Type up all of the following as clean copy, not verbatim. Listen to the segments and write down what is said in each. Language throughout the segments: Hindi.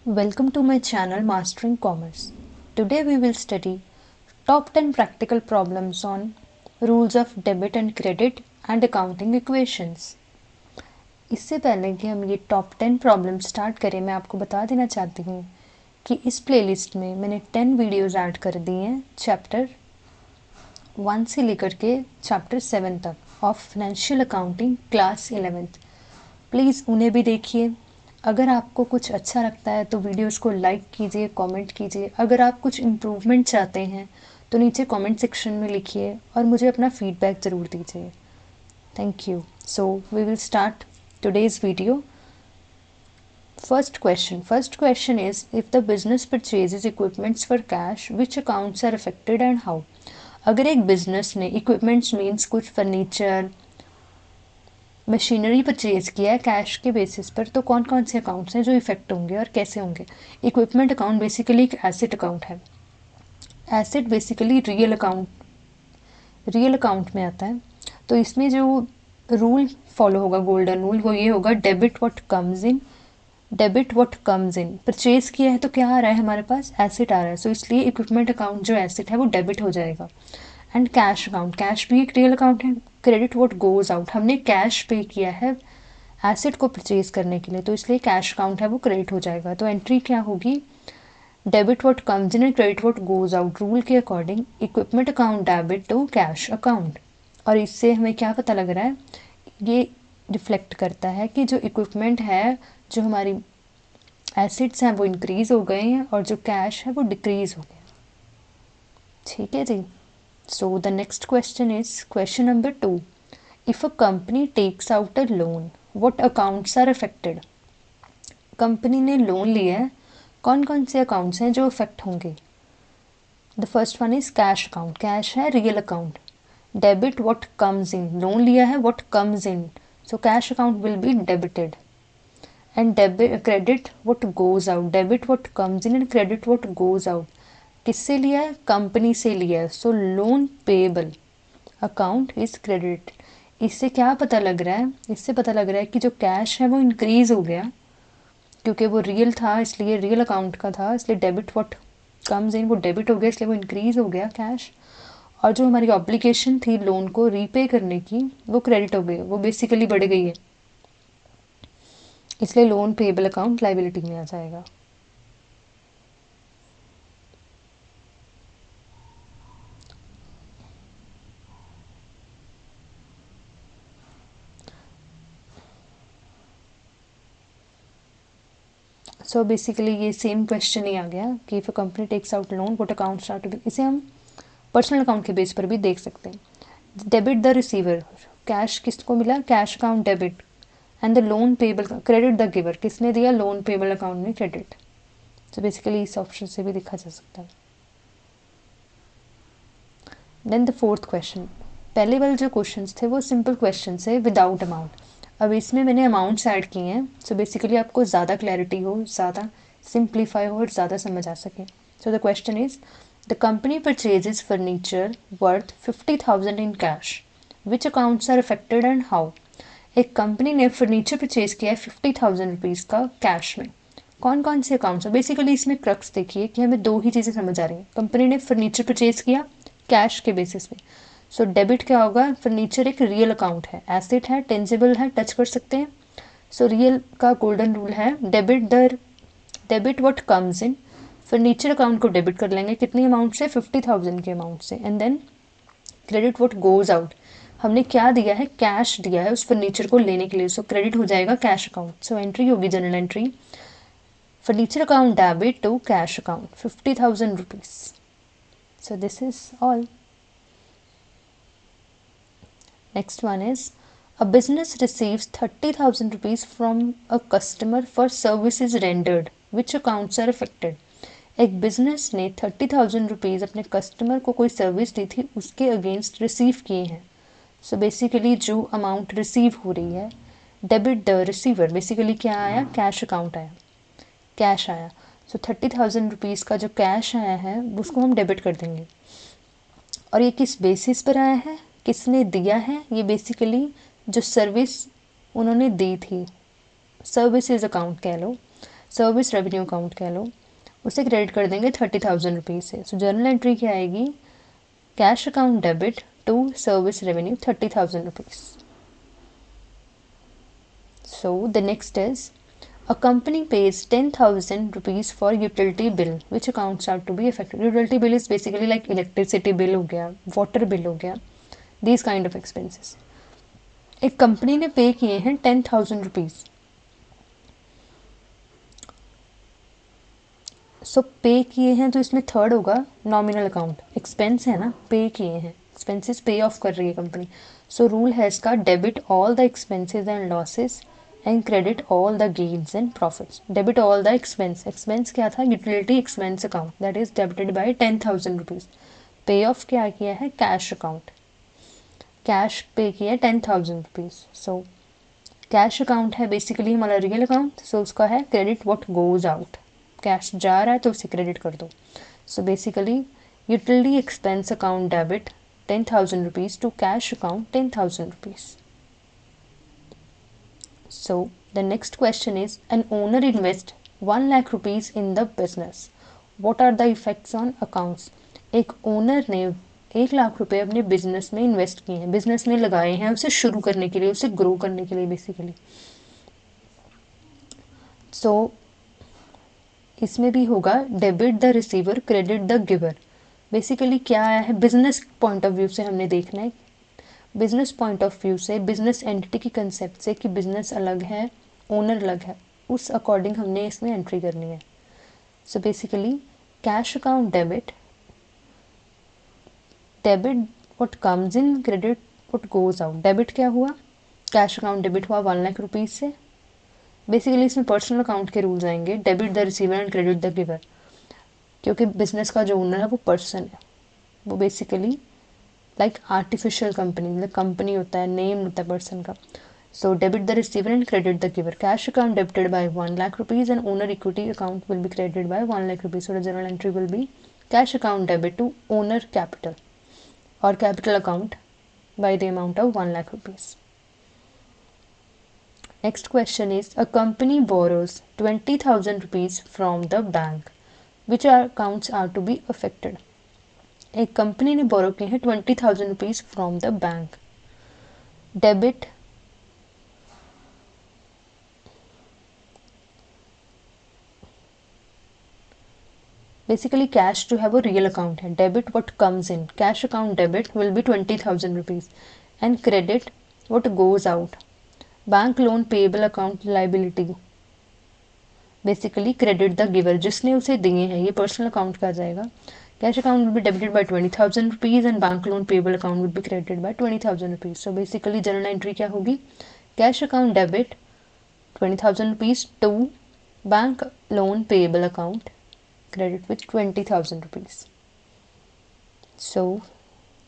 Welcome to my channel Mastering Commerce. Today we will study top 10 practical problems on rules of debit and credit and accounting equations. इससे पहले कि हम ये टॉप 10 प्रॉब्लम स्टार्ट करें, मैं आपको बता देना चाहती हूँ कि इस प्लेलिस्ट में मैंने 10 वीडियोस ऐड कर दी हैं चैप्टर 1 से लेकर के चैप्टर 7 तक of financial accounting class 11th। Please उन्हें भी देखिए। अगर आपको कुछ अच्छा लगता है तो वीडियोस को लाइक कीजिए, कमेंट कीजिए। अगर आप कुछ इम्प्रूवमेंट चाहते हैं तो नीचे कमेंट सेक्शन में लिखिए और मुझे अपना फीडबैक ज़रूर दीजिए। Thank you. So we will start today's video. First question is, if the business purchases equipments for cash, which accounts are affected and how? अगर एक बिजनेस ने इक्विपमेंट्स मीन्स कुछ फर्नीचर मशीनरी परचेज किया है कैश के बेसिस पर, तो कौन कौन से अकाउंट्स हैं जो इफेक्ट होंगे और कैसे होंगे? इक्विपमेंट अकाउंट बेसिकली एक एसेट अकाउंट है। एसेट बेसिकली रियल अकाउंट में आता है। तो इसमें जो रूल फॉलो होगा, गोल्डन रूल, वो ये होगा, debit what comes in. Purchase किया है तो क्या आ रहा है हमारे पास? एसेट आ रहा है। सो इसलिए इक्विपमेंट अकाउंट जो एसेट है वो डेबिट हो जाएगा। एंड कैश अकाउंट, कैश भी एक रियल अकाउंट है। क्रेडिट व्हाट गोज आउट, हमने कैश पे किया है एसेट को परचेज करने के लिए, तो इसलिए कैश अकाउंट है वो क्रेडिट हो जाएगा। तो एंट्री क्या होगी? Debit what comes in and credit what goes out. Rule के according equipment account debit to cash account. और इससे हमें क्या पता लग रहा है? ये रिफ्लेक्ट करता है कि जो इक्विपमेंट है, जो हमारी एसेट्स हैं वो इंक्रीज हो गए हैं और जो कैश है वो डिक्रीज हो गया। ठीक है जी। So the next question is question number 2. If a company takes out a loan, what accounts are affected? Company ने लोन लिया है, कौन कौन से अकाउंट्स हैं जो अफेक्ट होंगे? The first one is cash account, cash है real account. Debit what comes in, loan लिया है what comes in, so cash account will be debited. And debit credit what goes out, debit what comes in and credit what goes out. किससे लिया है? कंपनी से लिया है। So loan payable account is credit. इससे क्या पता लग रहा है? इससे पता लग रहा है कि जो कैश है वो इंक्रीज हो गया, क्योंकि वो रियल था, इसलिए रियल अकाउंट का था, इसलिए डेबिट व्हाट कम्स इन वो डेबिट हो गया, इसलिए वो इंक्रीज हो गया कैश। और जो हमारी ऑब्लिगेशन थी लोन को रीपे करने की, वो क्रेडिट हो गई, वो बेसिकली बढ़ गई है, इसलिए लोन पेएबल अकाउंट लाइबिलिटी में आ जाएगा। सो बेसिकली ये सेम क्वेश्चन ही आ गया कि if a company takes out loan what accounts are to be. इसे हम पर्सनल अकाउंट के बेस पर भी देख सकते हैं। डेबिट द रिसीवर, कैश किसको मिला? Cash account debit. And the loan payable credit the giver, किसने दिया? लोन पेबल अकाउंट में क्रेडिट। तो बेसिकली इस ऑप्शन से भी देखा जा सकता है। देन द फोर्थ क्वेश्चन, पहले वाले जो क्वेश्चन थे वो सिंपल क्वेश्चन है विदाउट अमाउंट। अब इसमें मैंने अमाउंट्स ऐड किए हैं, सो बेसिकली आपको ज़्यादा क्लैरिटी हो, ज़्यादा सिंप्लीफाई हो और ज़्यादा समझ आ सके। So the question is, the company purchases furniture worth 50,000 in cash, which accounts are affected and how? एक कंपनी ने फर्नीचर परचेज किया है 50,000 रुपीज़ का कैश में, कौन कौन से अकाउंट्स हैं? बेसिकली इसमें क्रक्स देखिए कि हमें दो ही चीज़ें समझ आ रही हैं। कंपनी ने फर्नीचर परचेज किया कैश के बेसिस पे, सो डेबिट क्या होगा? फर्नीचर एक रियल अकाउंट है, एसेट है, टेंजिबल है, टच कर सकते हैं। सो रियल का गोल्डन रूल है, debit what comes in. Furniture account को डेबिट कर लेंगे, कितनी अमाउंट से? 50,000 के अमाउंट से। And then credit what goes out, हमने क्या दिया है? कैश दिया है उस फर्नीचर को लेने के लिए, सो क्रेडिट हो जाएगा कैश अकाउंट। सो एंट्री होगी general entry, furniture account debit to cash account 50,000 rupees. So this is all. Next one is, a business receives 30,000 rupees from a customer for services rendered. Which accounts are affected? एक बिजनेस ने 30,000 रुपीज़ अपने कस्टमर को कोई सर्विस दी थी, उसके अगेंस्ट रिसीव किए हैं। सो बेसिकली जो अमाउंट रिसीव हो रही है, डेबिट द रिसीवर, बेसिकली क्या आया? कैश अकाउंट आया, कैश आया। सो 30,000 रुपीज़ का जो कैश आया है उसको हम डेबिट कर देंगे। और ये किस बेसिस पर आया है? किसने दिया है? ये बेसिकली जो सर्विस उन्होंने दी थी, सर्विसेज अकाउंट कह लो। सर्विस रेवेन्यू अकाउंट कह लो, उसे क्रेडिट कर देंगे 30,000 रुपीज़ से। सो जर्नल एंट्री क्या आएगी, cash account debit to service revenue 30,000 rupees. So the next is a company pays 10,000 rupees for utility bill. Which accounts are to be affected? Utility bill is basically like electricity bill हो गया, water bill हो गया, these kind of expenses. एक कंपनी ने पे किए हैं 10,000 रुपीज़। सो पे किए हैं तो इसमें थर्ड होगा नॉमिनल अकाउंट, एक्सपेंस है ना, पे किए हैं, एक्सपेंसेस पे ऑफ कर रही है कंपनी। सो रूल है इसका, debit all the expenses and losses and credit all the gains and profits. Debit all the expense, expense क्या था, utility expense account, that is debited bye 10,000 rupees. पे ऑफ क्या किया है, कैश अकाउंट, कैश पे किया है 10,000 रुपीज़। सो कैश अकाउंट है बेसिकली हमारा रियल अकाउंट, सो उसका है credit what goes out, cash जा रहा है तो उसे क्रेडिट कर दो। So basically utility expense account debit 10,000 rupees to cash account 10,000 rupees. So the next question is, an owner invests 1 lakh rupees in the business. What are the effects on accounts? एक ओनर ने 1 लाख रुपए अपने बिजनेस में इन्वेस्ट किए हैं, बिजनेस में लगाए हैं उसे शुरू करने के लिए, उसे ग्रो करने के लिए बेसिकली। सो इसमें भी होगा debit the receiver credit the giver. Basically क्या आया है, बिजनेस पॉइंट ऑफ व्यू से हमने देखना है, बिजनेस पॉइंट ऑफ व्यू से, बिजनेस एंटिटी की कंसेप्ट से कि बिजनेस अलग है, ओनर अलग है, उस अकॉर्डिंग हमने इसमें एंट्री करनी है। So basically cash account debit, debit what comes in, credit what goes out. Debit क्या हुआ, कैश अकाउंट डेबिट हुआ 1 लाख रुपीज़ से। बेसिकली इसमें पर्सनल अकाउंट के रूल्स आएंगे, debit the receiver and credit the giver, क्योंकि बिजनेस का जो ओनर है वो पर्सन है, वो बेसिकली लाइक आर्टिफिशियल कंपनी, मतलब कंपनी होता है, नेम होता है पर्सन का। So debit the receiver and credit the giver, cash account debited by 1 lakh rupees and owner equity account will be credited by 1 lakh rupees. So the journal entry will be cash account debit to owner capital और capital account by the amount of 1 lakh rupees. Next question is, a company borrows 20,000 rupees from the bank. Which accounts are to be affected? एक कंपनी ने बोरो किए हैं 20,000 rupees from the bank. Debit basically cash जो है वो रियल अकाउंट है, debit what comes in, cash account debit will be 20,000 rupees and credit what goes out, bank loan payable account liability, basically credit the giver, जिसने उसे दिए हैं, ये पर्सनल अकाउंट का जाएगा। Cash account will be debited by 20,000 rupees and bank loan payable account will be credited by 20,000 rupees. So basically journal entry क्या होगी, cash account debit 20,000 rupees to bank loan payable account credit with 20,000 rupees. So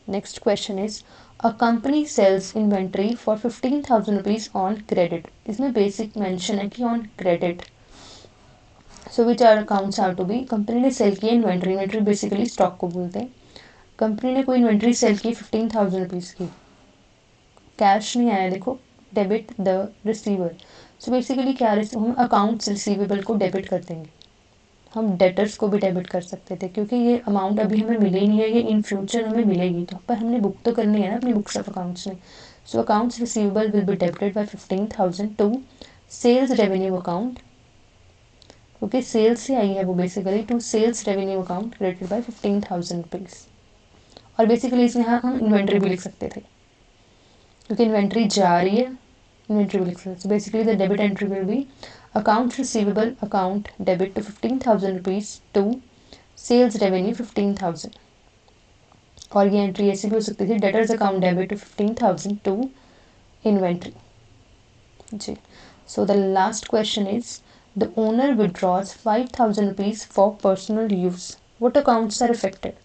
next question is, a company sells inventory for 15,000 rupees on credit. इसमें basic mention है कि on credit. So which are accounts are to be, company ने सेल किया इन्वेंट्री, इन्वेंट्री बेसिकली स्टॉक को बोलते हैं। कंपनी ने कोई इन्वेंट्री सेल की 15,000 रुपीज़ की, कैश नहीं आया, देखो debit the receiver. So basically क्या, हम अकाउंट्स रिसीवेबल को डेबिट कर देंगे, हम डेटर्स को भी डेबिट कर सकते थे, क्योंकि ये अमाउंट अभी हमें मिली नहीं है, ये इन फ्यूचर हमें मिलेगी, तो पर हमने बुक तो करनी है ना अपनी बुक्स ऑफ अकाउंट्स में। So accounts receivable will be debited by 15,000 to sales revenue account, क्योंकि सेल्स से आई है वो, basically to sales revenue account credited by 15,000 rupees. और बेसिकली इसमें यहाँ हम इन्वेंट्री भी लिख सकते थे, क्योंकि इन्वेंट्री जा रही है, इन्वेंट्री भी लिख सकते थे। Basically the debit entry will be account receivable account debit to 15,000 rupees to sales revenue 15,000। और ये एंट्री ऐसी भी हो सकती थी, debtors account debit to 15,000 to inventory जी। So the last question is, the owner withdraws 5,000 rupees for personal use. What accounts are affected?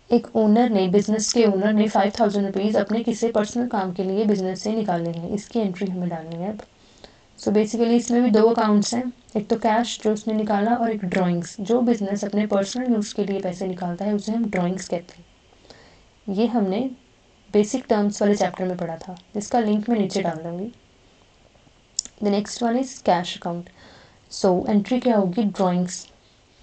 एक ओनर ने, बिजनेस के ओनर ने 5,000 रुपीज़ अपने किसी पर्सनल काम के लिए बिजनेस से निकाले हैं, इसकी एंट्री हमें डालनी है अब। सो बेसिकली इसमें भी दो अकाउंट्स हैं, एक तो कैश जो उसने निकाला और एक ड्राइंग्स, जो बिजनेस अपने पर्सनल यूज़ के लिए पैसे निकालता है उसे हम ड्राइंग्स कहते हैं। ये हमने बेसिक टर्म्स वाले चैप्टर में पढ़ा था, जिसका लिंक मैं नीचे डाल दूँगी। The next one is cash account. So entry क्या होगी, drawings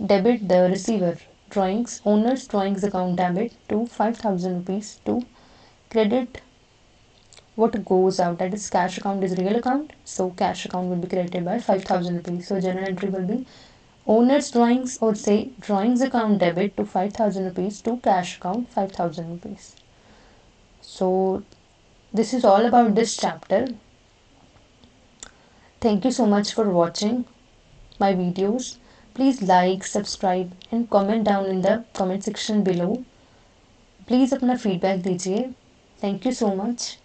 debit the receiver, drawings owner's drawings account debit to 5,000 rupees to credit what goes out, that is cash account is real account, so cash account will be credited by 5,000 rupees. So journal entry will be owner's drawings, or say drawings account debit to 5,000 rupees to cash account 5,000 rupees. So this is all about this chapter. Thank you so much for watching my videos. Please like, subscribe and comment down in the comment section below. Please अपना feedback दीजिए. Thank you so much.